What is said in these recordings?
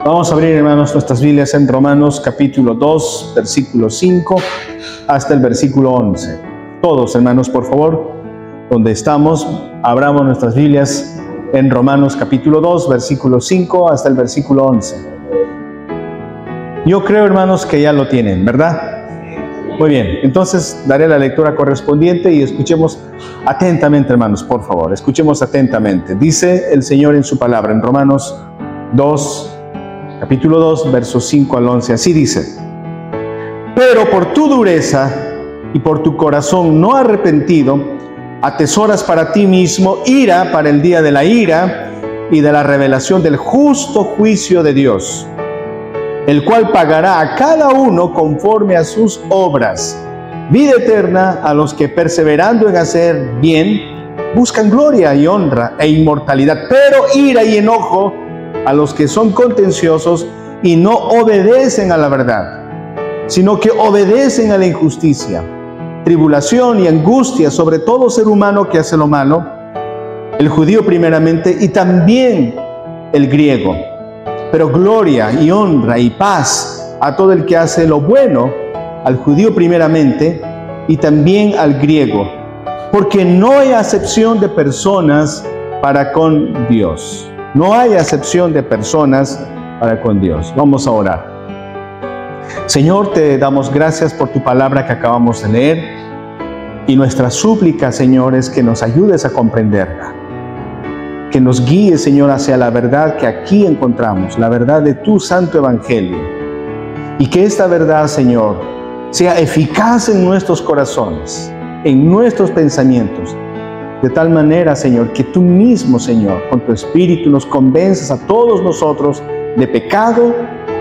Vamos a abrir, hermanos, nuestras Biblias en Romanos capítulo 2, versículo 5 hasta el versículo 11. Todos, hermanos, por favor, donde estamos, abramos nuestras Biblias en Romanos capítulo 2, versículo 5 hasta el versículo 11. Yo creo, hermanos, que ya lo tienen, ¿verdad? Muy bien, entonces daré la lectura correspondiente y escuchemos atentamente, hermanos, por favor, escuchemos atentamente. Dice el Señor en su palabra, en Romanos 2, capítulo 2, versos 5 al 11, así dice: pero por tu dureza y por tu corazón no arrepentido, atesoras para ti mismo ira para el día de la ira y de la revelación del justo juicio de Dios, el cual pagará a cada uno conforme a sus obras. Vida eterna a los que perseverando en hacer bien buscan gloria y honra e inmortalidad, pero ira y enojo a los que son contenciosos y no obedecen a la verdad, sino que obedecen a la injusticia. Tribulación y angustia sobre todo ser humano que hace lo malo, el judío primeramente y también el griego. Pero gloria y honra y paz a todo el que hace lo bueno, al judío primeramente y también al griego, porque no hay acepción de personas para con Dios. No hay acepción de personas para con Dios. Vamos a orar. Señor, te damos gracias por tu palabra que acabamos de leer, y nuestra súplica, Señor, es que nos ayudes a comprenderla. Que nos guíe, Señor, hacia la verdad que aquí encontramos, la verdad de tu santo evangelio. Y que esta verdad, Señor, sea eficaz en nuestros corazones, en nuestros pensamientos, de tal manera, Señor, que tú mismo, Señor, con tu Espíritu nos convences a todos nosotros de pecado,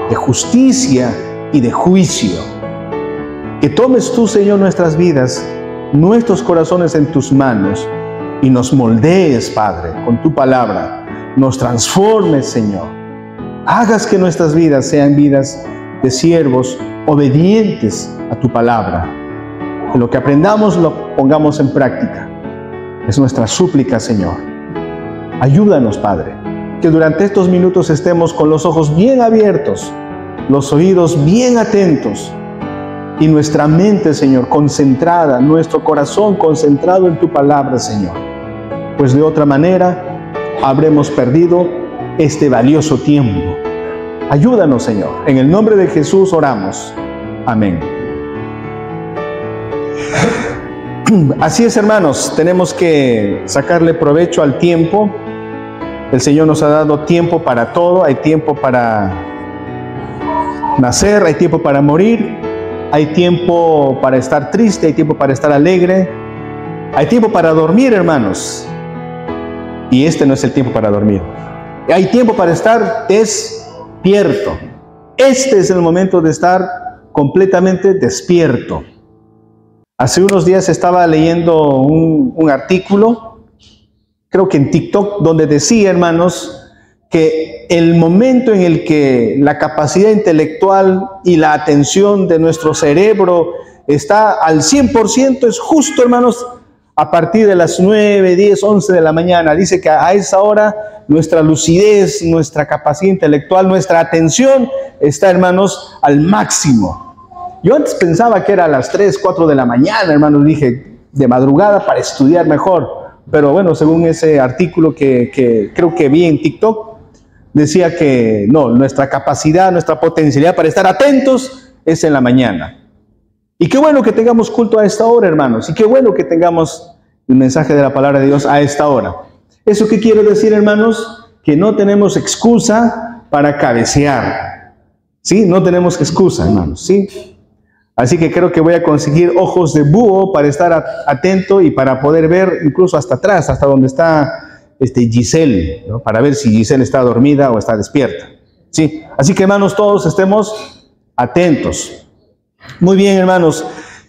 de justicia y de juicio. Que tomes tú, Señor, nuestras vidas, nuestros corazones en tus manos, y nos moldees, Padre, con tu palabra. Nos transformes, Señor. Hagas que nuestras vidas sean vidas de siervos obedientes a tu palabra. Que lo que aprendamos lo pongamos en práctica. Es nuestra súplica, Señor. Ayúdanos, Padre, que durante estos minutos estemos con los ojos bien abiertos, los oídos bien atentos, y nuestra mente, Señor, concentrada, nuestro corazón concentrado en tu palabra, Señor. Pues de otra manera habremos perdido este valioso tiempo. Ayúdanos, Señor. En el nombre de Jesús oramos. Amén. Así es, hermanos, tenemos que sacarle provecho al tiempo. El Señor nos ha dado tiempo para todo. Hay tiempo para nacer, hay tiempo para morir, hay tiempo para estar triste, hay tiempo para estar alegre, hay tiempo para dormir, hermanos. Y este no es el tiempo para dormir. Hay tiempo para estar despierto. Este es el momento de estar completamente despierto. Hace unos días estaba leyendo un artículo, creo que en TikTok, donde decía, hermanos, que el momento en el que la capacidad intelectual y la atención de nuestro cerebro está al 100% es justo, hermanos, a partir de las 9, 10, 11 de la mañana. Dice que a esa hora nuestra lucidez, nuestra capacidad intelectual, nuestra atención está, hermanos, al máximo. Yo antes pensaba que era a las 3, 4 de la mañana, hermanos, dije, de madrugada para estudiar mejor. Pero bueno, según ese artículo que creo que vi en TikTok, decía que no, nuestra capacidad, nuestra potencialidad para estar atentos es en la mañana. Y qué bueno que tengamos culto a esta hora, hermanos, y qué bueno que tengamos el mensaje de la palabra de Dios a esta hora. ¿Eso qué quiere decir, hermanos? Que no tenemos excusa para cabecear. ¿Sí? No tenemos excusa, hermanos, ¿sí? Así que creo que voy a conseguir ojos de búho para estar atento y para poder ver incluso hasta atrás, hasta donde está Giselle, ¿no? Para ver si Giselle está dormida o está despierta. ¿Sí? Así que, hermanos, todos estemos atentos. Muy bien, hermanos.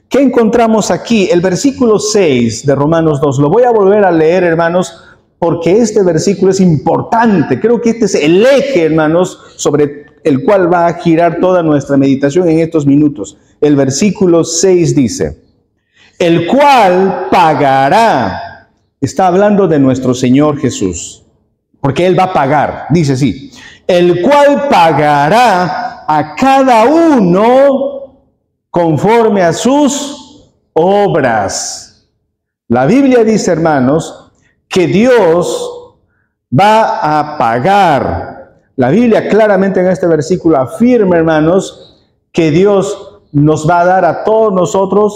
¿Qué encontramos aquí? El versículo 6 de Romanos 2. Lo voy a volver a leer, hermanos, porque este versículo es importante. Creo que este es el eje, hermanos, sobre el cual va a girar toda nuestra meditación en estos minutos. El versículo 6 dice: el cual pagará está hablando de nuestro Señor Jesús, porque Él va a pagar, dice así, el cual pagará a cada uno conforme a sus obras. La Biblia dice, hermanos, que Dios va a pagar. La Biblia claramente en este versículo afirma, hermanos, que Dios nos va a dar a todos nosotros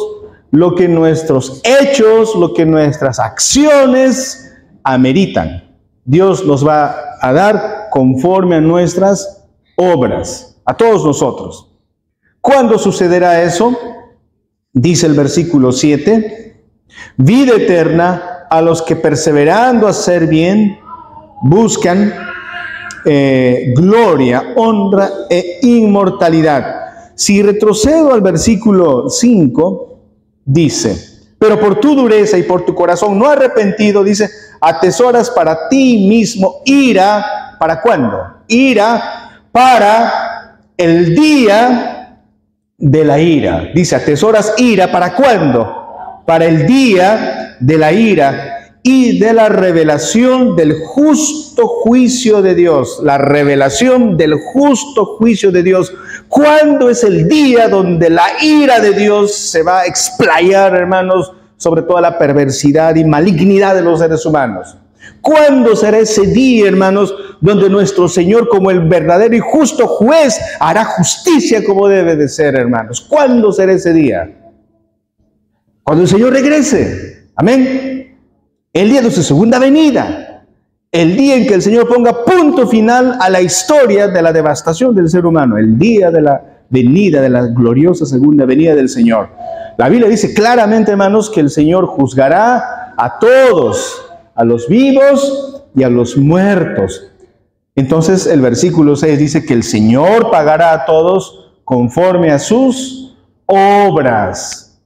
lo que nuestros hechos, lo que nuestras acciones ameritan. Dios nos va a dar conforme a nuestras obras, a todos nosotros. ¿Cuándo sucederá eso? Dice el versículo 7, vida eterna a los que perseverando a hacer bien, buscan gloria, honra e inmortalidad. Si retrocedo al versículo 5, dice, pero por tu dureza y por tu corazón no arrepentido, dice, atesoras para ti mismo ira. ¿Para cuándo? Ira para el día de la ira. Dice, atesoras ira. ¿Para cuándo? Para el día de la ira y de la revelación del justo juicio de Dios. La revelación del justo juicio de Dios. ¿Cuándo es el día donde la ira de Dios se va a explayar, hermanos, sobre toda la perversidad y malignidad de los seres humanos? ¿Cuándo será ese día, hermanos, donde nuestro Señor, como el verdadero y justo juez, hará justicia como debe de ser, hermanos? ¿Cuándo será ese día? Cuando el Señor regrese. Amén. El día de su segunda venida. El día en que el Señor ponga punto final a la historia de la devastación del ser humano. El día de la venida, de la gloriosa segunda venida del Señor. La Biblia dice claramente, hermanos, que el Señor juzgará a todos, a los vivos y a los muertos. Entonces el versículo 6 dice que el Señor pagará a todos conforme a sus obras.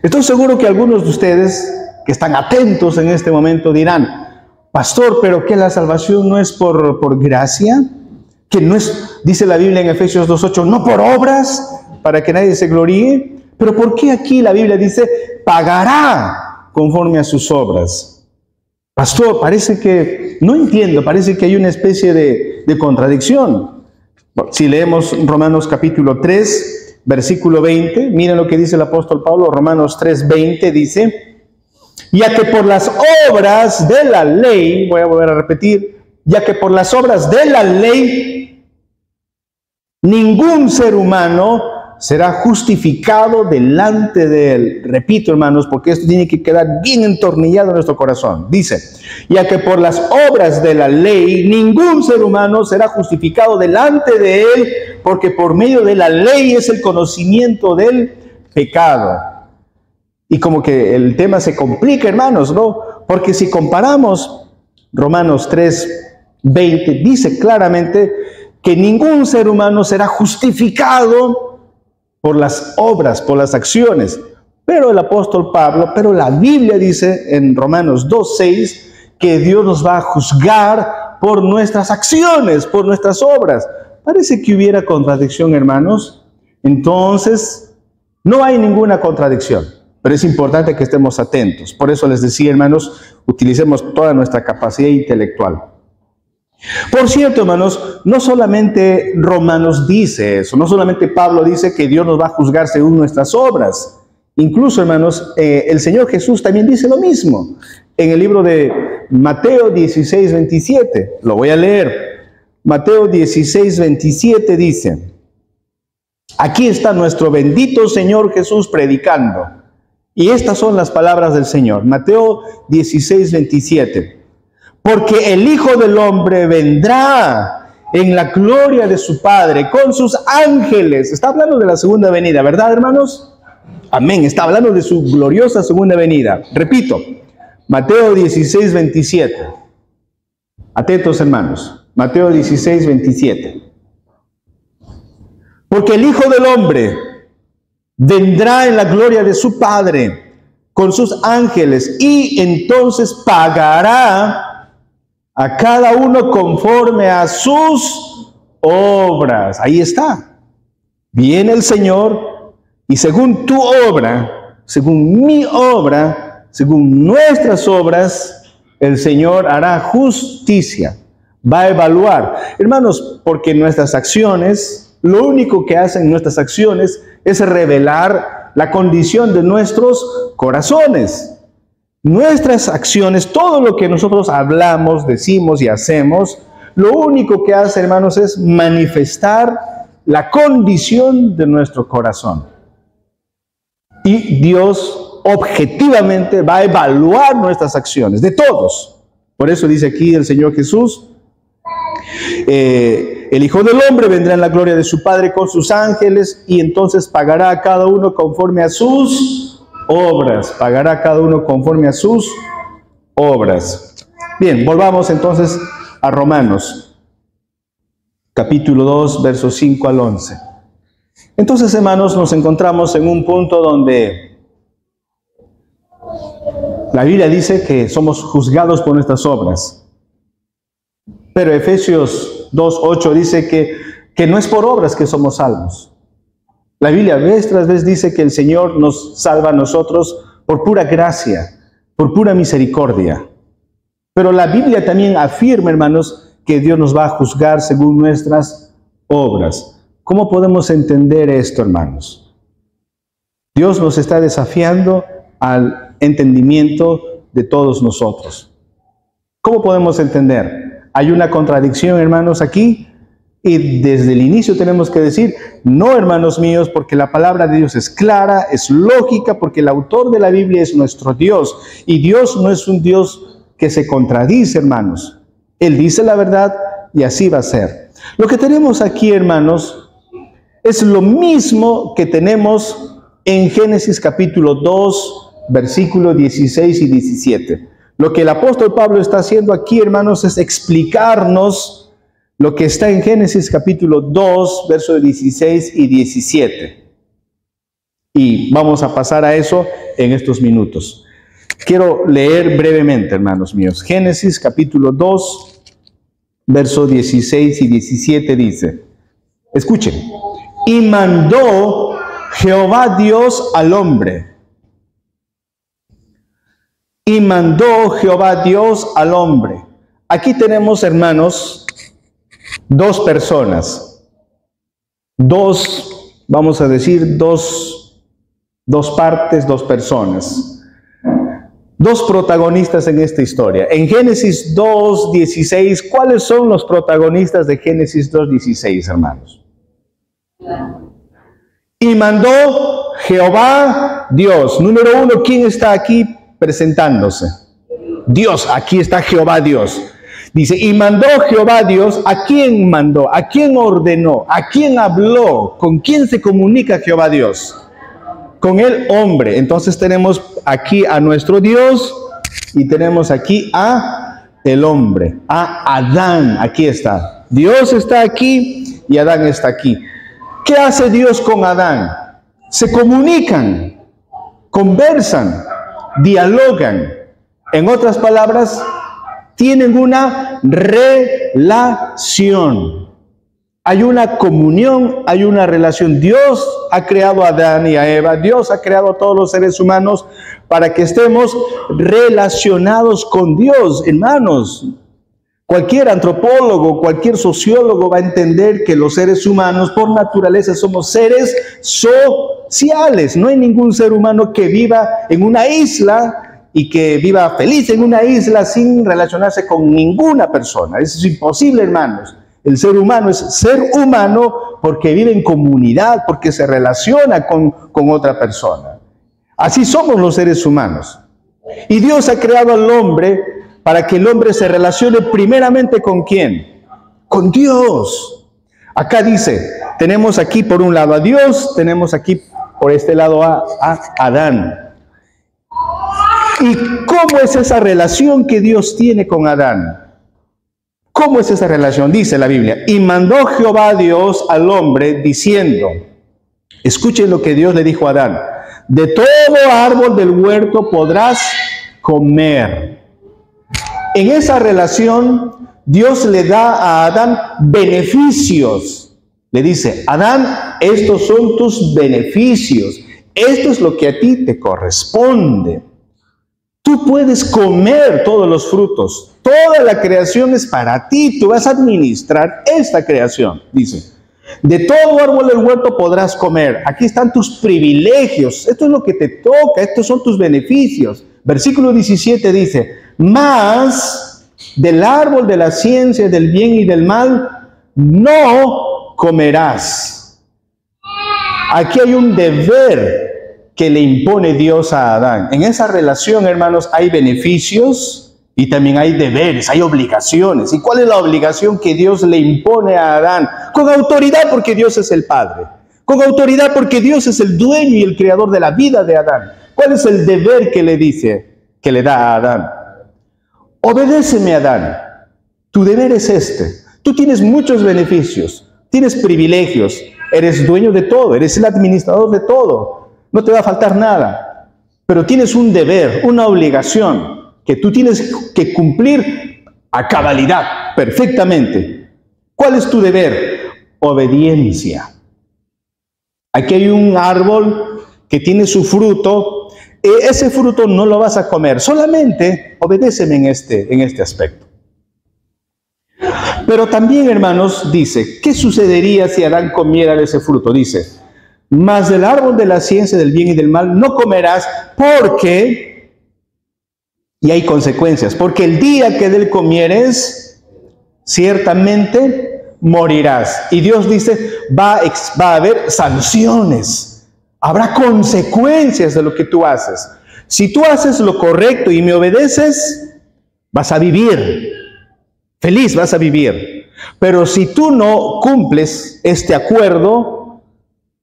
Estoy seguro que algunos de ustedes que están atentos en este momento dirán, pastor, ¿pero qué la salvación no es por gracia? Que no es, dice la Biblia en Efesios 2:8, no por obras, para que nadie se gloríe. Pero ¿por qué aquí la Biblia dice, pagará conforme a sus obras? Pastor, parece que, no entiendo, parece que hay una especie de contradicción. Si leemos Romanos capítulo 3, versículo 20, miren lo que dice el apóstol Pablo, Romanos 3:20 dice, ya que por las obras de la ley, voy a volver a repetir, ya que por las obras de la ley, ningún ser humano será justificado delante de él. Repito, hermanos, porque esto tiene que quedar bien entornillado en nuestro corazón. Dice, ya que por las obras de la ley, ningún ser humano será justificado delante de él, porque por medio de la ley es el conocimiento del pecado. Y como que el tema se complica, hermanos, ¿no? Porque si comparamos Romanos 3:20, dice claramente que ningún ser humano será justificado por las obras, por las acciones. Pero el apóstol Pablo, pero la Biblia dice en Romanos 2:6 que Dios nos va a juzgar por nuestras acciones, por nuestras obras. Parece que hubiera contradicción, hermanos. Entonces, no hay ninguna contradicción. Pero es importante que estemos atentos. Por eso les decía, hermanos, utilicemos toda nuestra capacidad intelectual. Por cierto, hermanos, no solamente Romanos dice eso, no solamente Pablo dice que Dios nos va a juzgar según nuestras obras. Incluso, hermanos, el Señor Jesús también dice lo mismo. En el libro de Mateo 16:27, lo voy a leer. Mateo 16:27 dice, aquí está nuestro bendito Señor Jesús predicando. Y estas son las palabras del Señor. Mateo 16:27. Porque el Hijo del Hombre vendrá en la gloria de su Padre con sus ángeles. Está hablando de la segunda venida, ¿verdad, hermanos? Amén. Está hablando de su gloriosa segunda venida. Repito, Mateo 16:27. Atentos, hermanos. Mateo 16:27. Porque el Hijo del Hombre vendrá en la gloria de su Padre con sus ángeles y entonces pagará a cada uno conforme a sus obras. Ahí está. Viene el Señor y según tu obra, según mi obra, según nuestras obras, el Señor hará justicia, va a evaluar. Hermanos, porque nuestras acciones, lo único que hacen nuestras acciones es revelar la condición de nuestros corazones. Nuestras acciones, todo lo que nosotros hablamos, decimos y hacemos, lo único que hace, hermanos, es manifestar la condición de nuestro corazón. Y Dios objetivamente va a evaluar nuestras acciones, de todos. Por eso dice aquí el Señor Jesús, el Hijo del Hombre vendrá en la gloria de su Padre con sus ángeles y entonces pagará a cada uno conforme a sus obras. Pagará a cada uno conforme a sus obras. Bien, volvamos entonces a Romanos, capítulo 2, versos 5 al 11. Entonces, hermanos, nos encontramos en un punto donde la Biblia dice que somos juzgados por nuestras obras. Pero Efesios 2:8 dice que no es por obras que somos salvos. La Biblia vez tras vez dice que el Señor nos salva a nosotros por pura gracia, por pura misericordia. Pero la Biblia también afirma, hermanos, que Dios nos va a juzgar según nuestras obras. ¿Cómo podemos entender esto, hermanos? Dios nos está desafiando al entendimiento de todos nosotros. ¿Cómo podemos entender? Hay una contradicción, hermanos, aquí, y desde el inicio tenemos que decir, no, hermanos míos, porque la palabra de Dios es clara, es lógica, porque el autor de la Biblia es nuestro Dios, y Dios no es un Dios que se contradice, hermanos. Él dice la verdad y así va a ser. Lo que tenemos aquí, hermanos, es lo mismo que tenemos en Génesis capítulo 2, versículos 16 y 17. Lo que el apóstol Pablo está haciendo aquí, hermanos, es explicarnos lo que está en Génesis capítulo 2, versos 16 y 17. Y vamos a pasar a eso en estos minutos. Quiero leer brevemente, hermanos míos. Génesis capítulo 2, versos 16 y 17 dice, escuchen, y mandó Jehová Dios al hombre. Y mandó Jehová Dios al hombre. Aquí tenemos, hermanos, dos personas. Vamos a decir, dos partes, dos personas. Dos protagonistas en esta historia. En Génesis 2:16, ¿cuáles son los protagonistas de Génesis 2:16, hermanos? Y mandó Jehová Dios. Número uno, ¿quién está aquí presentándose? Dios, aquí está Jehová Dios. Dice, y mandó Jehová Dios. ¿A quién mandó? ¿A quién ordenó? ¿A quién habló? ¿Con quién se comunica Jehová Dios? Con el hombre. Entonces tenemos aquí a nuestro Dios y tenemos aquí a el hombre, a Adán. Aquí está. Dios está aquí y Adán está aquí. ¿Qué hace Dios con Adán? Se comunican, conversan, dialogan. En otras palabras, tienen una relación. Hay una comunión, hay una relación. Dios ha creado a Adán y a Eva. Dios ha creado a todos los seres humanos para que estemos relacionados con Dios. Hermanos, cualquier antropólogo, cualquier sociólogo va a entender que los seres humanos por naturaleza somos seres sociales. No hay ningún ser humano que viva en una isla y que viva feliz en una isla sin relacionarse con ninguna persona. Eso es imposible, hermanos. El ser humano es ser humano porque vive en comunidad, porque se relaciona con otra persona. Así somos los seres humanos. Y Dios ha creado al hombre para que el hombre se relacione primeramente ¿con quién? Con Dios. Acá dice, tenemos aquí por un lado a Dios, tenemos aquí por este lado a Adán. ¿Y cómo es esa relación que Dios tiene con Adán? ¿Cómo es esa relación? Dice la Biblia, y mandó Jehová Dios al hombre diciendo, escuchen lo que Dios le dijo a Adán, de todo árbol del huerto podrás comer. En esa relación, Dios le da a Adán beneficios. Le dice, Adán, estos son tus beneficios. Esto es lo que a ti te corresponde. Tú puedes comer todos los frutos. Toda la creación es para ti. Tú vas a administrar esta creación, dice. De todo árbol del huerto podrás comer. Aquí están tus privilegios. Esto es lo que te toca. Estos son tus beneficios. Versículo 17 dice, mas del árbol de la ciencia del bien y del mal no comerás. Aquí hay un deber que le impone Dios a Adán. En esa relación, hermanos, hay beneficios y también hay deberes, hay obligaciones. ¿Y cuál es la obligación que Dios le impone a Adán? Con autoridad, porque Dios es el Padre. Con autoridad, porque Dios es el dueño y el creador de la vida de Adán. ¿Cuál es el deber que le dice, que le da a Adán? Obedéceme, Adán. Tu deber es este. Tú tienes muchos beneficios, tienes privilegios, eres dueño de todo, eres el administrador de todo. No te va a faltar nada, pero tienes un deber, una obligación que tú tienes que cumplir a cabalidad, perfectamente. ¿Cuál es tu deber? Obediencia. Aquí hay un árbol que tiene su fruto, ese fruto no lo vas a comer, solamente obedéceme en este aspecto. Pero también, hermanos, dice, ¿qué sucedería si Adán comiera de ese fruto? Dice, mas del árbol de la ciencia del bien y del mal no comerás porque, y hay consecuencias, porque el día que de él comieres, ciertamente morirás. Y Dios dice, va a haber sanciones, habrá consecuencias de lo que tú haces. Si tú haces lo correcto y me obedeces, vas a vivir, feliz vas a vivir. Pero si tú no cumples este acuerdo,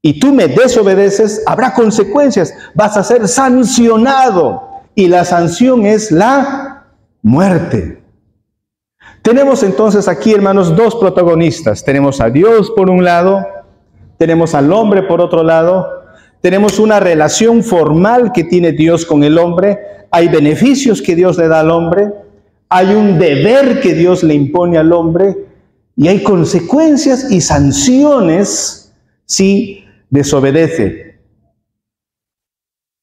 y tú me desobedeces, habrá consecuencias, vas a ser sancionado, y la sanción es la muerte. Tenemos entonces aquí, hermanos, dos protagonistas. Tenemos a Dios por un lado, tenemos al hombre por otro lado, tenemos una relación formal que tiene Dios con el hombre, hay beneficios que Dios le da al hombre, hay un deber que Dios le impone al hombre, y hay consecuencias y sanciones si desobedece.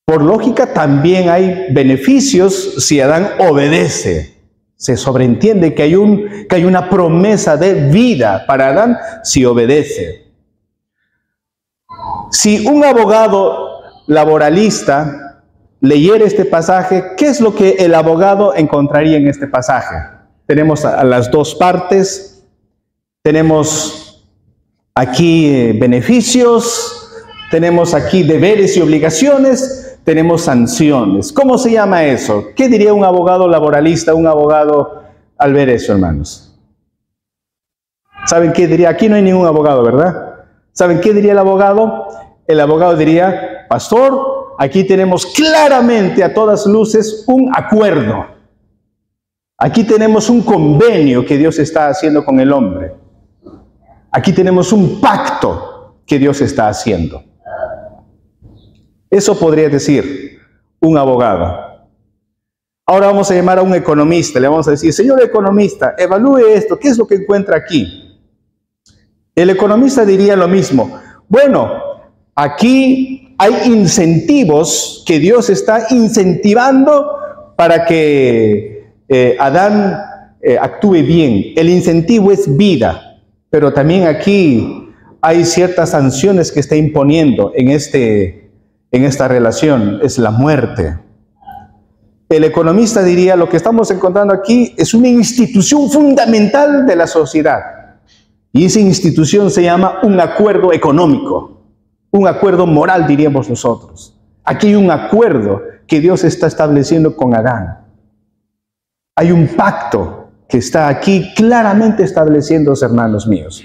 Por lógica, también hay beneficios si Adán obedece. Se sobreentiende que hay una promesa de vida para Adán si obedece. Si un abogado laboralista leyera este pasaje, ¿qué es lo que el abogado encontraría en este pasaje? Tenemos a las dos partes, tenemos aquí beneficios, tenemos aquí deberes y obligaciones, tenemos sanciones. ¿Cómo se llama eso? ¿Qué diría un abogado laboralista, un abogado al ver eso, hermanos? ¿Saben qué diría? Aquí no hay ningún abogado, ¿verdad? ¿Saben qué diría el abogado? El abogado diría, pastor, aquí tenemos claramente a todas luces un acuerdo. Aquí tenemos un convenio que Dios está haciendo con el hombre. Aquí tenemos un pacto que Dios está haciendo. Eso podría decir un abogado. Ahora vamos a llamar a un economista. Le vamos a decir, señor economista, evalúe esto. ¿Qué es lo que encuentra aquí? El economista diría lo mismo. Bueno, aquí hay incentivos que Dios está incentivando para que Adán actúe bien. El incentivo es vida, pero también aquí hay ciertas sanciones que está imponiendo en esta relación, es la muerte. El economista diría, lo que estamos encontrando aquí es una institución fundamental de la sociedad. Y esa institución se llama un acuerdo económico, un acuerdo moral, diríamos nosotros. Aquí hay un acuerdo que Dios está estableciendo con Adán. Hay un pacto que está aquí claramente estableciéndose, hermanos míos.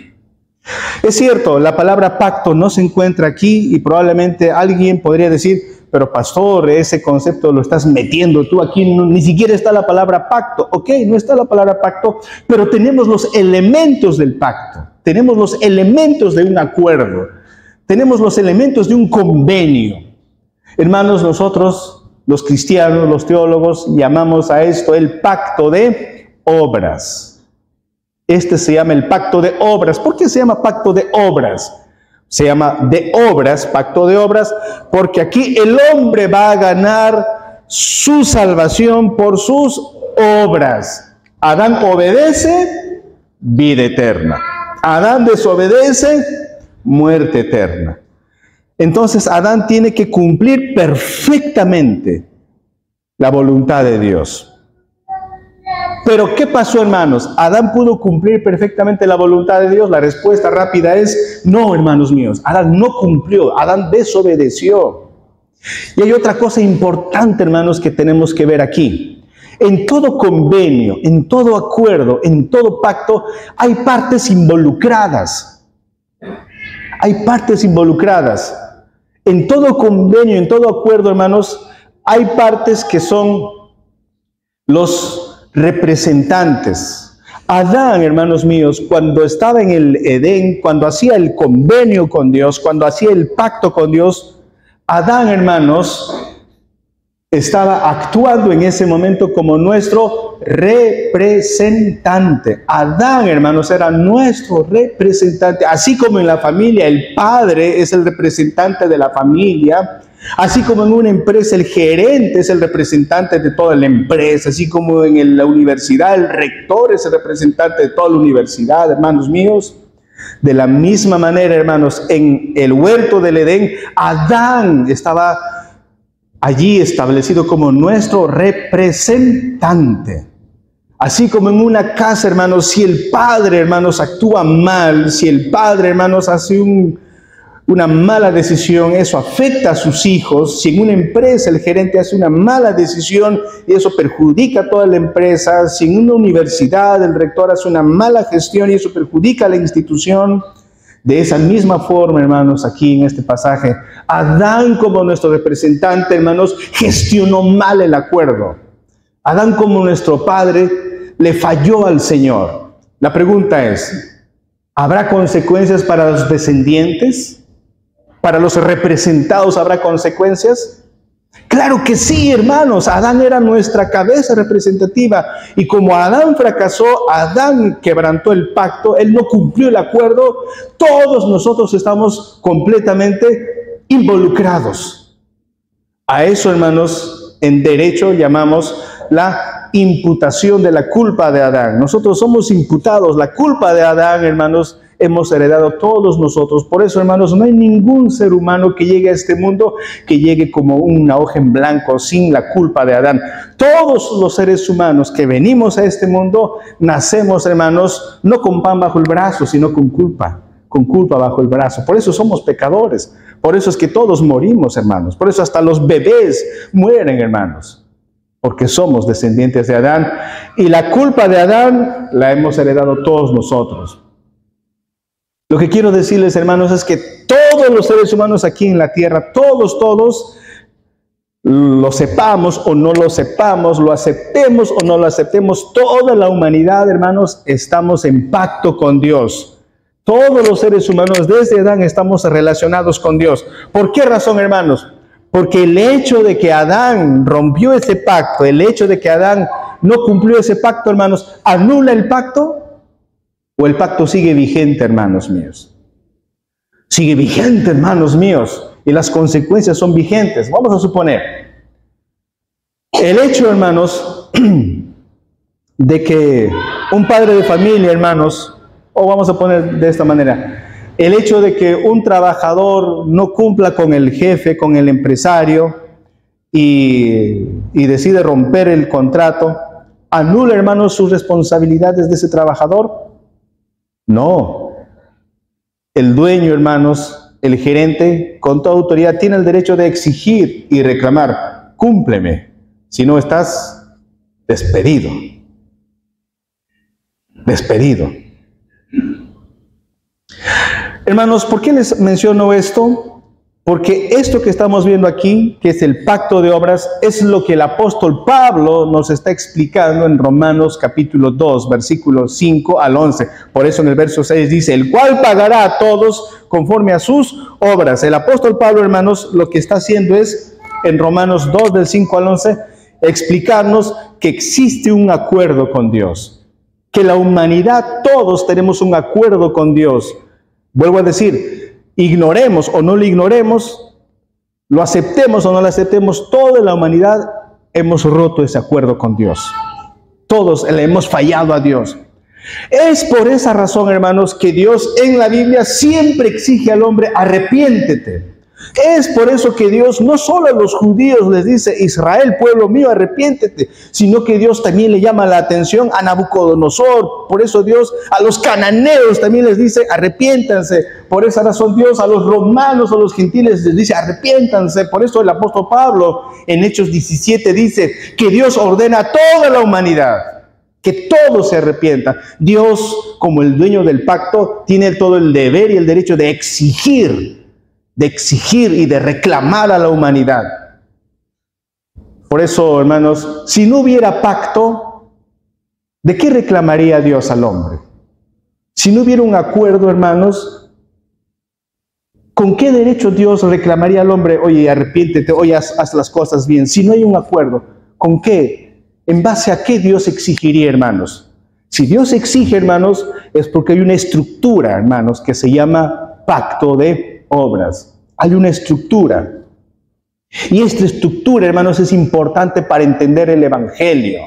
Es cierto, la palabra pacto no se encuentra aquí y probablemente alguien podría decir, pero pastor, ese concepto lo estás metiendo tú aquí, ni siquiera está la palabra pacto. Ok, no está la palabra pacto, pero tenemos los elementos del pacto, tenemos los elementos de un acuerdo, tenemos los elementos de un convenio. Hermanos, nosotros, los cristianos, los teólogos, llamamos a esto el pacto de obras. Este se llama el pacto de obras. ¿Por qué se llama pacto de obras? Se llama de obras, pacto de obras, porque aquí el hombre va a ganar su salvación por sus obras. Adán obedece, vida eterna. Adán desobedece, muerte eterna. Entonces Adán tiene que cumplir perfectamente la voluntad de Dios. Pero ¿qué pasó, hermanos? ¿Adán pudo cumplir perfectamente la voluntad de Dios? La respuesta rápida es no, hermanos míos. Adán no cumplió, Adán desobedeció. Y hay otra cosa importante, hermanos, que tenemos que ver aquí. En todo convenio, en todo acuerdo, en todo pacto, hay partes involucradas. Hay partes involucradas. En todo convenio, en todo acuerdo, hermanos, hay partes que son los representantes. Adán, hermanos míos, cuando estaba en el Edén, cuando hacía el convenio con Dios, cuando hacía el pacto con Dios, Adán, hermanos, estaba actuando en ese momento como nuestro representante. Adán, hermanos, era nuestro representante. Así como en la familia el padre es el representante de la familia, así como en una empresa el gerente es el representante de toda la empresa, así como en la universidad el rector es el representante de toda la universidad, hermanos míos. De la misma manera, hermanos, en el huerto del Edén, Adán estaba allí establecido como nuestro representante. Así como en una casa, hermanos, si el padre, hermanos, actúa mal, si el padre, hermanos, hace una mala decisión, eso afecta a sus hijos. Si en una empresa el gerente hace una mala decisión y eso perjudica a toda la empresa, si en una universidad el rector hace una mala gestión y eso perjudica a la institución, de esa misma forma, hermanos, aquí en este pasaje, Adán como nuestro representante, hermanos, gestionó mal el acuerdo. Adán como nuestro padre le falló al Señor. La pregunta es, ¿habrá consecuencias para los descendientes? ¿Para los representados habrá consecuencias? Claro que sí, hermanos. Adán era nuestra cabeza representativa. Y como Adán fracasó, Adán quebrantó el pacto, él no cumplió el acuerdo, todos nosotros estamos completamente involucrados. A eso, hermanos, en derecho llamamos la imputación de la culpa de Adán. Nosotros somos imputados. La culpa de Adán, hermanos, hemos heredado todos nosotros. Por eso, hermanos, no hay ningún ser humano que llegue a este mundo que llegue como una hoja en blanco sin la culpa de Adán. Todos los seres humanos que venimos a este mundo nacemos, hermanos, no con pan bajo el brazo, sino con culpa bajo el brazo. Por eso somos pecadores. Por eso es que todos morimos, hermanos. Por eso hasta los bebés mueren, hermanos, porque somos descendientes de Adán. Y la culpa de Adán la hemos heredado todos nosotros. Lo que quiero decirles, hermanos, es que todos los seres humanos aquí en la tierra, todos, lo sepamos o no lo sepamos, lo aceptemos o no lo aceptemos, toda la humanidad, hermanos, estamos en pacto con Dios. Todos los seres humanos desde Adán estamos relacionados con Dios. ¿Por qué razón, hermanos? Porque el hecho de que Adán rompió ese pacto, el hecho de que Adán no cumplió ese pacto, hermanos, ¿anula el pacto? ¿O el pacto sigue vigente, hermanos míos? Sigue vigente, hermanos míos, y las consecuencias son vigentes. Vamos a suponer, el hecho, hermanos, de que un padre de familia, hermanos, o vamos a poner de esta manera, el hecho de que un trabajador no cumpla con el jefe, con el empresario, y decide romper el contrato, ¿anula, hermanos, sus responsabilidades de ese trabajador? No. El dueño, hermanos, el gerente, con toda autoridad, tiene el derecho de exigir y reclamar: cúmpleme, si no estás despedido. Despedido. Hermanos, ¿por qué les menciono esto? Porque esto que estamos viendo aquí, que es el pacto de obras, es lo que el apóstol Pablo nos está explicando en Romanos capítulo 2, versículos 5 al 11. Por eso en el verso 6 dice: el cual pagará a todos conforme a sus obras. El apóstol Pablo, hermanos, lo que está haciendo es, en Romanos 2, del 5 al 11, explicarnos que existe un acuerdo con Dios. Que la humanidad, todos tenemos un acuerdo con Dios. Vuelvo a decir, ignoremos o no lo ignoremos, lo aceptemos o no lo aceptemos, toda la humanidad hemos roto ese acuerdo con Dios. Todos le hemos fallado a Dios. Es por esa razón, hermanos, que Dios en la Biblia siempre exige al hombre: arrepiéntete. Es por eso que Dios no solo a los judíos les dice: Israel, pueblo mío, arrepiéntete, sino que Dios también le llama la atención a Nabucodonosor. Por eso Dios a los cananeos también les dice: arrepiéntanse. Por esa razón Dios a los romanos, a los gentiles les dice: arrepiéntanse. Por eso el apóstol Pablo en Hechos 17 dice que Dios ordena a toda la humanidad que todos se arrepientan. Dios, como el dueño del pacto, tiene todo el deber y el derecho de exigir y de reclamar a la humanidad. Por eso, hermanos, si no hubiera pacto, ¿de qué reclamaría Dios al hombre? Si no hubiera un acuerdo, hermanos, ¿con qué derecho Dios reclamaría al hombre: oye, arrepiéntete, oye, haz las cosas bien? Si no hay un acuerdo, ¿con qué? ¿En base a qué Dios exigiría, hermanos? Si Dios exige, hermanos, es porque hay una estructura, hermanos, que se llama pacto de obras. Hay una estructura. Y esta estructura, hermanos, es importante para entender el Evangelio.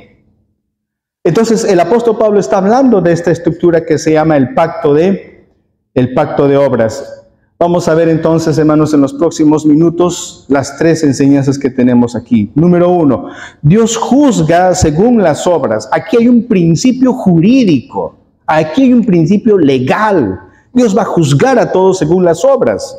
Entonces, el apóstol Pablo está hablando de esta estructura que se llama el pacto de obras. Vamos a ver entonces, hermanos, en los próximos minutos las tres enseñanzas que tenemos aquí. Número 1, Dios juzga según las obras. Aquí hay un principio jurídico, aquí hay un principio legal. Dios va a juzgar a todos según las obras.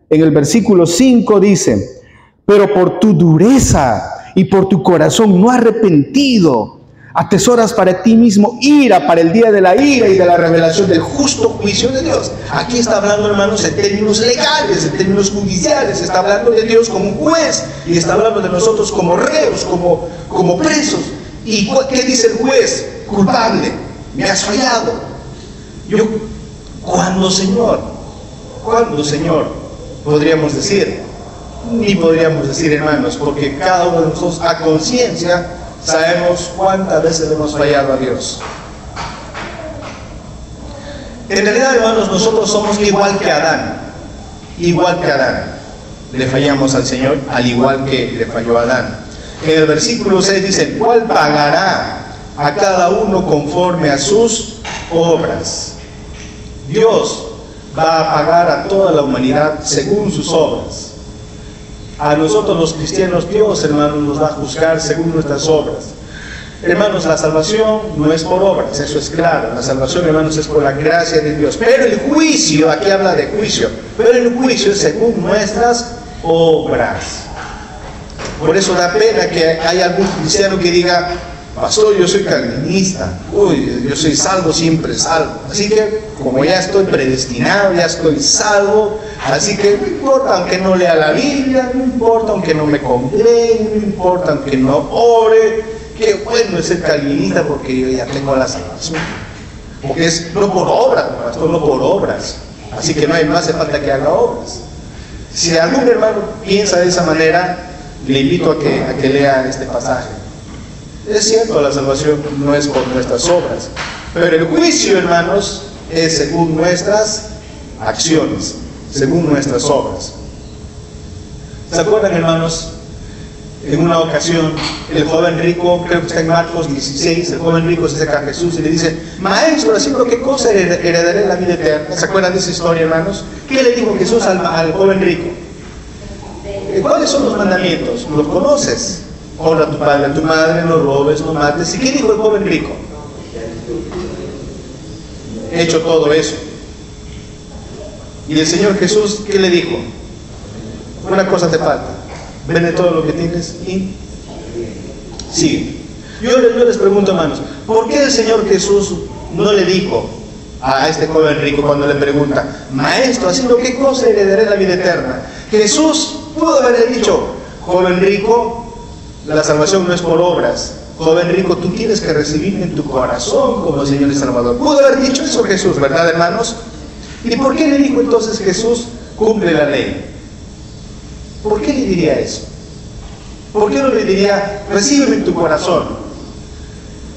En el versículo 5 dice: pero por tu dureza y por tu corazón no arrepentido, atesoras para ti mismo ira para el día de la ira y de la revelación del justo juicio de Dios. Aquí está hablando, hermanos, en términos legales, en términos judiciales. Está hablando de Dios como un juez y está hablando de nosotros como reos, como presos. ¿Y qué dice el juez? Culpable, me has fallado. ¿Cuándo, Señor? Podríamos decir, ni podríamos decir, hermanos, porque cada uno de nosotros a conciencia sabemos cuántas veces le hemos fallado a Dios. En realidad, hermanos, nosotros somos igual que Adán. Le fallamos al Señor, al igual que le falló a Adán. En el versículo 6 dice: ¿cuál pagará a cada uno conforme a sus obras? Dios va a pagar a toda la humanidad según sus obras. A nosotros los cristianos, Dios, hermanos, nos va a juzgar según nuestras obras. Hermanos, la salvación no es por obras, eso es claro. La salvación, hermanos, es por la gracia de Dios. Pero el juicio, aquí habla de juicio, pero el juicio es según nuestras obras. Por eso da pena que haya algún cristiano que diga: pastor, yo soy calvinista, yo soy salvo, siempre salvo. Así que, como ya estoy predestinado, ya estoy salvo, así que no importa aunque no lea la Biblia, no importa aunque no me congregue, no importa aunque no ore, qué bueno es ser calvinista porque yo ya tengo la salvación. Porque es no por obras, pastor, no por obras. Así que no hace falta que haga obras. Si algún hermano piensa de esa manera, le invito a que lea este pasaje. Es cierto, la salvación no es por nuestras obras, pero el juicio, hermanos, es según nuestras acciones, según nuestras obras. ¿Se acuerdan, hermanos? En una ocasión, el joven rico, creo que está en Marcos 16, el joven rico se acerca a Jesús y le dice: maestro, ¿haciendo qué cosa heredaré la vida eterna? ¿Se acuerdan de esa historia, hermanos? ¿Qué le dijo Jesús al joven rico? ¿Cuáles son los mandamientos? ¿Los conoces? Honra a tu padre, a tu madre, no robes, no mates. ¿Y qué dijo el joven rico? He hecho todo eso. Y el Señor Jesús, ¿qué le dijo? Una cosa te falta: vende todo lo que tienes y sigue. Yo les pregunto, hermanos, ¿por qué el Señor Jesús no le dijo a este joven rico cuando le pregunta: maestro, ¿haciendo qué cosa heredaré la vida eterna? Jesús pudo haberle dicho: joven rico, la salvación no es por obras. Joven rico, tú tienes que recibirme en tu corazón como Señor y Salvador. Pudo haber dicho eso Jesús, ¿verdad, hermanos? ¿Y por qué le dijo entonces Jesús: cumple la ley? ¿Por qué le diría eso? ¿Por qué no le diría: recíbeme en tu corazón?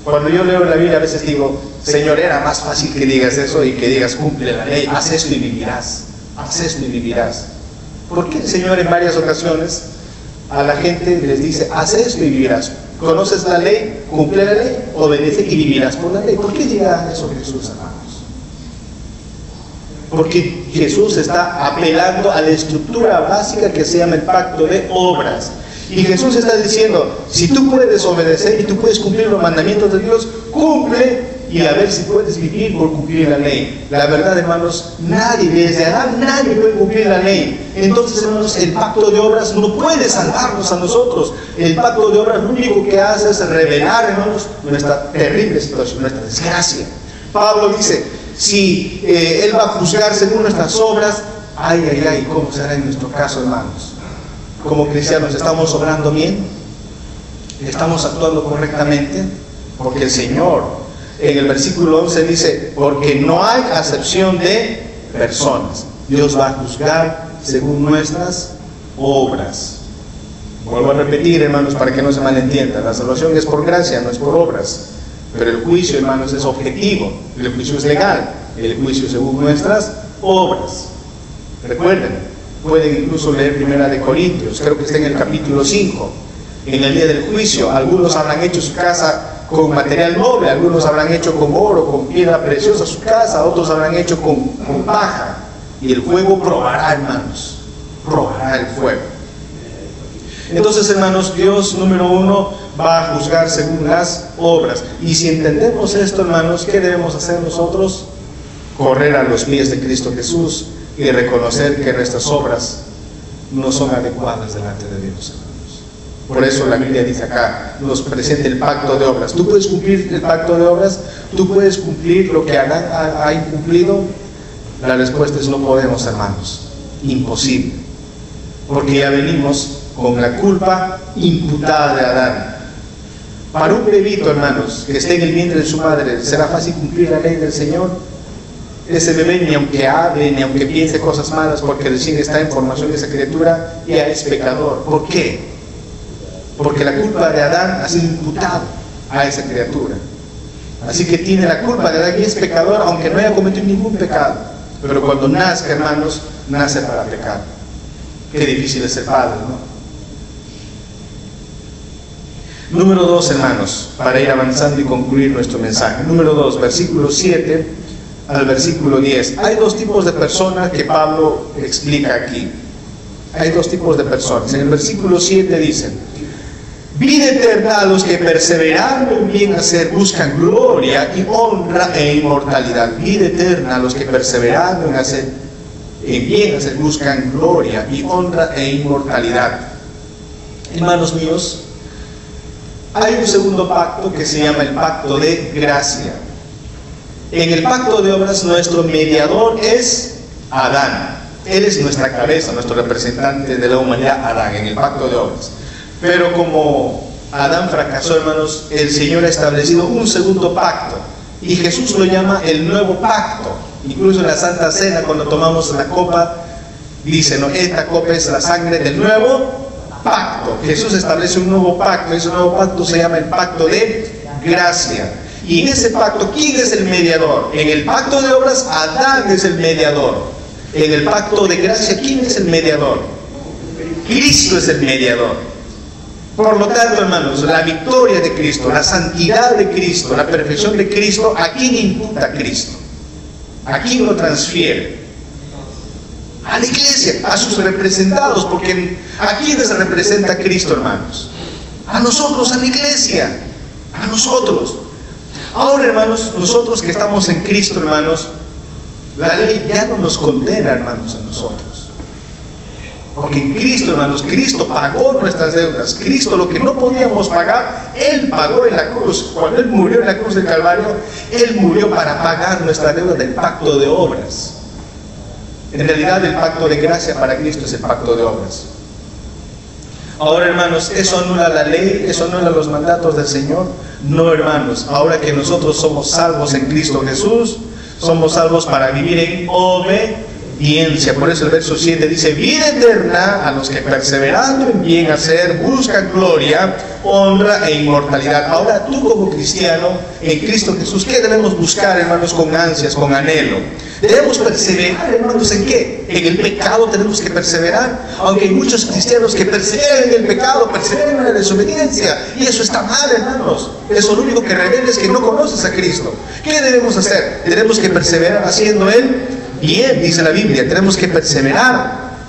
Cuando yo leo la Biblia a veces digo: Señor, era más fácil que digas eso y que digas: cumple la ley, haz esto y vivirás, haz esto y vivirás. ¿Por qué el Señor en varias ocasiones a la gente les dice, haz esto y vivirás. ¿Conoces la ley? Cumple la ley, obedece y vivirás por la ley. ¿Por qué dirá eso Jesús, hermanos? Porque Jesús está apelando a la estructura básica que se llama el pacto de obras. Y Jesús está diciendo, si tú puedes obedecer y tú puedes cumplir los mandamientos de Dios, cumple y a ver si puedes vivir por cumplir la ley. La verdad, hermanos, nadie, desde Adán, nadie puede cumplir la ley. Entonces, hermanos, el pacto de obras no puede salvarnos a nosotros. El pacto de obras lo único que hace es revelar, hermanos, nuestra terrible situación, nuestra desgracia. Pablo dice, si Él va a juzgar según nuestras obras, ay, ay, ay, ¿cómo será en nuestro caso, hermanos? Como cristianos, ¿estamos obrando bien? ¿Estamos actuando correctamente? Porque el Señor, en el versículo 11 dice, porque no hay acepción de personas. Dios va a juzgar según nuestras obras. Vuelvo a repetir, hermanos, para que no se malentienda. La salvación es por gracia, no es por obras. Pero el juicio, hermanos, es objetivo. El juicio es legal. El juicio según nuestras obras. Recuerden, pueden incluso leer Primera de Corintios, creo que está en el capítulo 5. En el día del juicio, algunos habrán hecho su casa con material noble, algunos habrán hecho con oro, con piedra preciosa su casa, otros habrán hecho con paja. Y el fuego probará, hermanos, probará el fuego. Entonces, hermanos, Dios, número uno, va a juzgar según las obras. Y si entendemos esto, hermanos, ¿qué debemos hacer nosotros? Correr a los pies de Cristo Jesús y reconocer que nuestras obras no son adecuadas delante de Dios, hermanos. Por eso la Biblia dice acá, nos presenta el pacto de obras. ¿Tú puedes cumplir el pacto de obras? ¿Tú puedes cumplir lo que Adán ha incumplido? La respuesta es no podemos, hermanos. Imposible. Porque ya venimos con la culpa imputada de Adán. Para un bebito, hermanos, que esté en el vientre de su madre, ¿será fácil cumplir la ley del Señor? Ese bebé, ni aunque hable, ni aunque piense cosas malas, porque recién está en formación esa criatura, ya es pecador. ¿Por qué? Porque la culpa de Adán ha sido imputada a esa criatura. Así que tiene la culpa de Adán y es pecador, aunque no haya cometido ningún pecado. Pero cuando nazca, hermanos, nace para pecar. Qué difícil es ser padre, ¿no? Número 2, hermanos, para ir avanzando y concluir nuestro mensaje. Número 2, versículo 7 al versículo 10. Hay dos tipos de personas que Pablo explica aquí. Hay dos tipos de personas. En el versículo 7 dicen, vida eterna a los que perseverando en bien hacer buscan gloria y honra e inmortalidad. Vida eterna a los que perseverando en bien hacer buscan gloria y honra e inmortalidad. Hermanos míos, hay un segundo pacto que se llama el pacto de gracia. En el pacto de obras nuestro mediador es Adán. Él es nuestra cabeza, nuestro representante de la humanidad, Adán, en el pacto de obras. Pero como Adán fracasó, hermanos, el Señor ha establecido un segundo pacto. Y Jesús lo llama el nuevo pacto. Incluso en la Santa Cena, cuando tomamos la copa, dice, no, esta copa es la sangre del nuevo pacto. Jesús establece un nuevo pacto. Ese nuevo pacto se llama el pacto de gracia. Y en ese pacto, ¿quién es el mediador? En el pacto de obras, Adán es el mediador. En el pacto de gracia, ¿quién es el mediador? Cristo es el mediador. Por lo tanto, hermanos, la victoria de Cristo, la santidad de Cristo, la perfección de Cristo, ¿a quién imputa a Cristo? ¿A quién lo transfiere? A la iglesia, a sus representados, porque ¿a quiénes representa Cristo, hermanos? A nosotros, a la iglesia, a nosotros. Ahora, hermanos, nosotros que estamos en Cristo, hermanos, la ley ya no nos condena, hermanos, a nosotros. Porque en Cristo, hermanos, Cristo pagó nuestras deudas. Cristo, lo que no podíamos pagar, Él pagó en la cruz. Cuando Él murió en la cruz del Calvario, Él murió para pagar nuestra deuda del pacto de obras. En realidad, el pacto de gracia para Cristo es el pacto de obras. Ahora, hermanos, ¿eso anula la ley? ¿Eso anula los mandatos del Señor? No, hermanos. Ahora que nosotros somos salvos en Cristo Jesús, somos salvos para vivir en obediencia. obediencia. Por eso el verso 7 dice: vida eterna a los que perseverando en bien hacer buscan gloria, honra e inmortalidad. Ahora tú como cristiano en Cristo Jesús, ¿qué debemos buscar, hermanos, con ansias, con anhelo? Debemos perseverar, hermanos, ¿en qué? En el pecado tenemos que perseverar. Aunque hay muchos cristianos que perseveran en el pecado, perseveran en la desobediencia, y eso está mal, hermanos. Eso lo único que revela es que no conoces a Cristo. ¿Qué debemos hacer? Tenemos que perseverar haciendo Él bien, dice la Biblia. Tenemos que perseverar.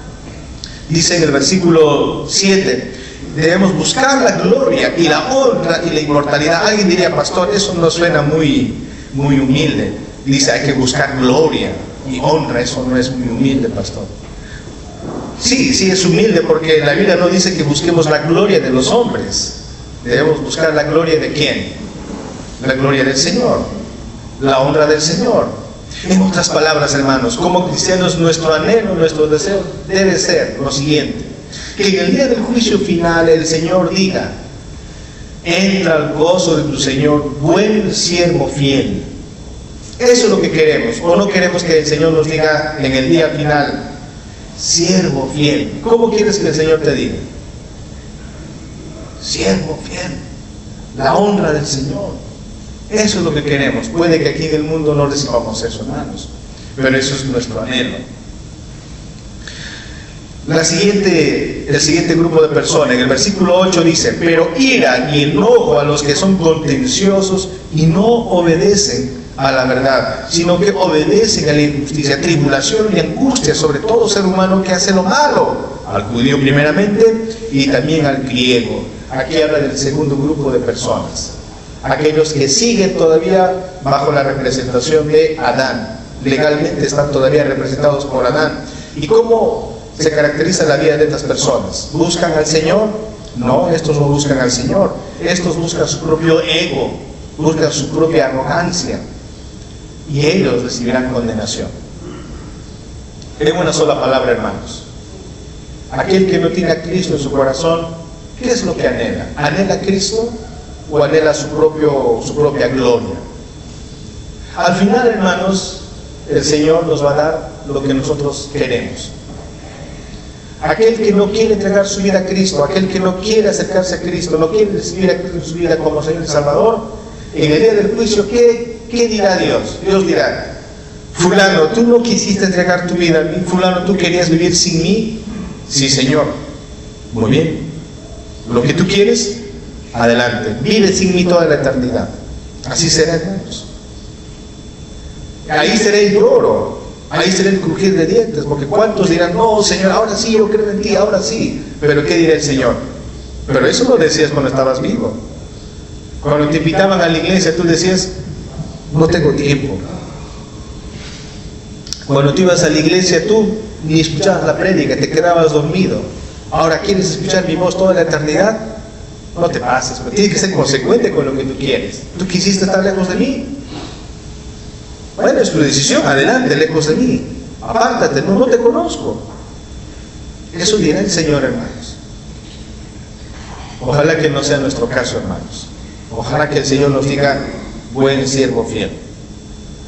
Dice en el versículo 7, debemos buscar la gloria y la honra y la inmortalidad. Alguien diría: pastor, eso no suena muy humilde. Dice: hay que buscar gloria y honra. Eso no es muy humilde, pastor. Sí, es humilde, porque la Biblia no dice que busquemos la gloria de los hombres. Debemos buscar la gloria de ¿quién? La gloria del Señor, la honra del Señor. En otras palabras, hermanos, como cristianos, nuestro anhelo, nuestro deseo debe ser lo siguiente: que en el día del juicio final el Señor diga: entra al gozo de tu Señor, buen siervo fiel. Eso es lo que queremos. ¿O no queremos que el Señor nos diga en el día final: siervo fiel? ¿Cómo quieres que el Señor te diga? Siervo fiel. La honra del Señor. Eso es lo que queremos. Puede que aquí en el mundo no recibamos eso, hermanos, pero eso es nuestro anhelo. El siguiente grupo de personas, en el versículo 8 dice: pero ira y enojo a los que son contenciosos y no obedecen a la verdad, sino que obedecen a la injusticia, tribulación y angustia sobre todo ser humano que hace lo malo, al judío primeramente y también al griego. Aquí habla del segundo grupo de personas, aquellos que siguen todavía bajo la representación de Adán. Legalmente están todavía representados por Adán. ¿Y cómo se caracteriza la vida de estas personas? ¿Buscan al Señor? No, estos no buscan al Señor. Estos buscan su propio ego, buscan su propia arrogancia, y ellos recibirán condenación. En una sola palabra, hermanos, aquel que no tiene a Cristo en su corazón, ¿qué es lo que anhela? ¿Anhela a Cristo o anhela su propia gloria? Al final, hermanos, el Señor nos va a dar lo que nosotros queremos. Aquel que no quiere entregar su vida a Cristo, aquel que no quiere acercarse a Cristo, no quiere recibir a Cristo en su vida como Señor y Salvador, en el día del juicio, ¿qué dirá Dios? Dios dirá: fulano, tú no quisiste entregar tu vida a mí. Fulano, tú querías vivir sin mí. Sí, Señor. Muy bien. Lo que tú quieres, adelante. Vive sin mí toda la eternidad. Así será, hermanos. Ahí será el lloro, ahí será el crujir de dientes, porque ¿cuántos dirán: no, Señor, ahora sí, yo creo en ti, ahora sí? Pero ¿qué dirá el Señor? Pero eso lo decías cuando estabas vivo. Cuando te invitaban a la iglesia, tú decías: no tengo tiempo. Cuando tú ibas a la iglesia, tú ni escuchabas la prédica, te quedabas dormido. Ahora, ¿quieres escuchar mi voz toda la eternidad? No te pases, pero tienes que ser consecuente con lo que tú quieres. ¿Tú quisiste estar lejos de mí? Bueno, es tu decisión, adelante, lejos de mí. Apártate, no te conozco. Eso dirá el Señor, hermanos. Ojalá que no sea nuestro caso, hermanos. Ojalá que el Señor nos diga: buen siervo fiel.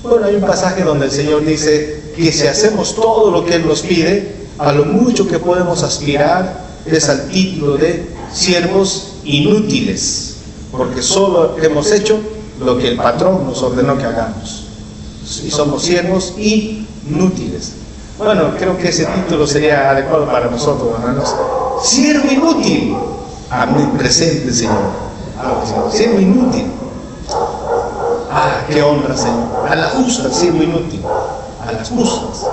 Bueno, hay un pasaje donde el Señor dice que si hacemos todo lo que Él nos pide, a lo mucho que podemos aspirar es al título de siervos inútiles, porque solo hemos hecho lo que el patrón nos ordenó que hagamos. Y somos siervos inútiles. Bueno, creo que ese título sería adecuado para nosotros, hermanos. Siervo inútil. A mí presente, Señor. Siervo inútil. Ah, qué honra, Señor. A la justa, siervo inútil. A las justas.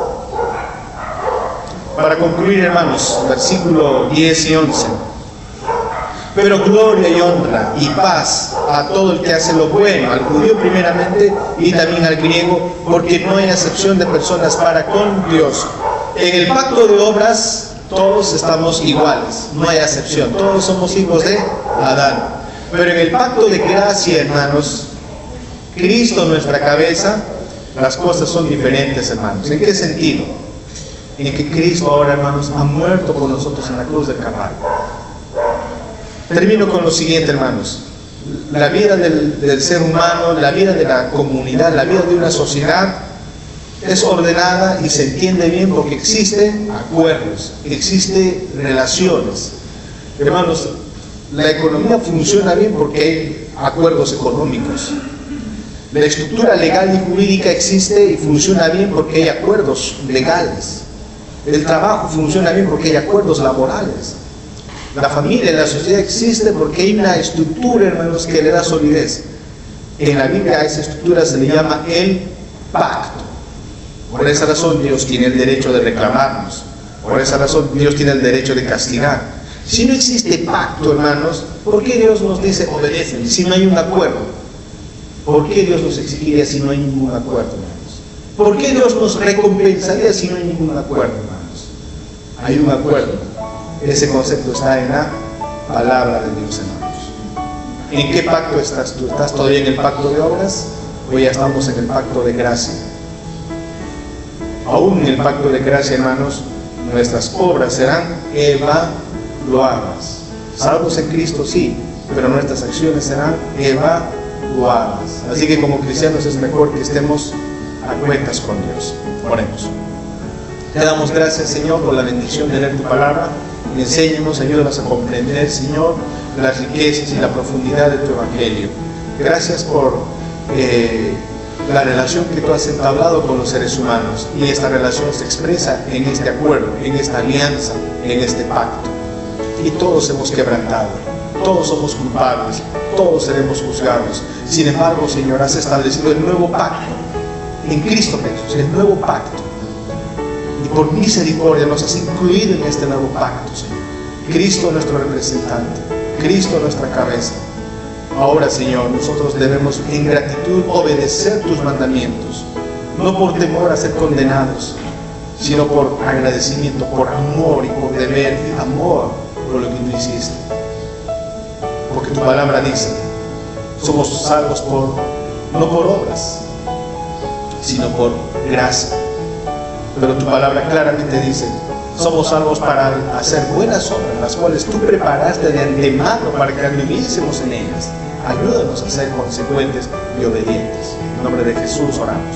Para concluir, hermanos, versículo 10 y 11. Pero gloria y honra y paz a todo el que hace lo bueno, al judío primeramente y también al griego, porque no hay acepción de personas para con Dios. En el pacto de obras todos estamos iguales, no hay acepción, todos somos hijos de Adán. Pero en el pacto de gracia, hermanos, Cristo nuestra cabeza, las cosas son diferentes, hermanos. ¿En qué sentido? En que Cristo ahora, hermanos, ha muerto por nosotros en la cruz del Calvario. Termino con lo siguiente, hermanos. La vida del ser humano, la vida de la comunidad, la vida de una sociedad es ordenada y se entiende bien porque existen acuerdos, existen relaciones. Hermanos, la economía funciona bien porque hay acuerdos económicos. La estructura legal y jurídica existe y funciona bien porque hay acuerdos legales. El trabajo funciona bien porque hay acuerdos laborales. La familia y la sociedad existe porque hay una estructura, hermanos, que le da solidez. En la Biblia a esa estructura se le llama el pacto. Por esa razón Dios tiene el derecho de reclamarnos. Por esa razón Dios tiene el derecho de castigar. Si no existe pacto, hermanos, ¿por qué Dios nos dice obedecen si no hay un acuerdo? ¿Por qué Dios nos exigiría si no hay ningún acuerdo, hermanos? ¿Por qué Dios nos recompensaría si no hay ningún acuerdo, hermanos? Hay un acuerdo. Ese concepto está en la palabra de Dios, hermanos. ¿En qué pacto estás tú? ¿Estás todavía en el pacto de obras o ya estamos en el pacto de gracia? Aún en el pacto de gracia, hermanos, nuestras obras serán evaluadas. Salvos en Cristo, sí, pero nuestras acciones serán evaluadas. Así que como cristianos es mejor que estemos a cuentas con Dios. Oremos. Te damos gracias, Señor, por la bendición de leer tu palabra. Enséñanos, ayúdanos a comprender, Señor, las riquezas y la profundidad de tu evangelio. Gracias por la relación que tú has entablado con los seres humanos, y esta relación se expresa en este acuerdo, en esta alianza, en este pacto. Y todos hemos quebrantado, todos somos culpables, todos seremos juzgados. Sin embargo, Señor, has establecido el nuevo pacto en Cristo Jesús, el nuevo pacto. Y por misericordia nos has incluido en este nuevo pacto, Señor. Cristo nuestro representante, Cristo nuestra cabeza. Ahora, Señor, nosotros debemos en gratitud obedecer tus mandamientos, no por temor a ser condenados, sino por agradecimiento, por amor y por deber y amor por lo que tú hiciste. Porque tu palabra dice, somos salvos no por obras, sino por gracia. Pero tu palabra claramente dice, somos salvos para hacer buenas obras, las cuales tú preparaste de antemano para que anduviésemos en ellas. Ayúdanos a ser consecuentes y obedientes. En nombre de Jesús oramos.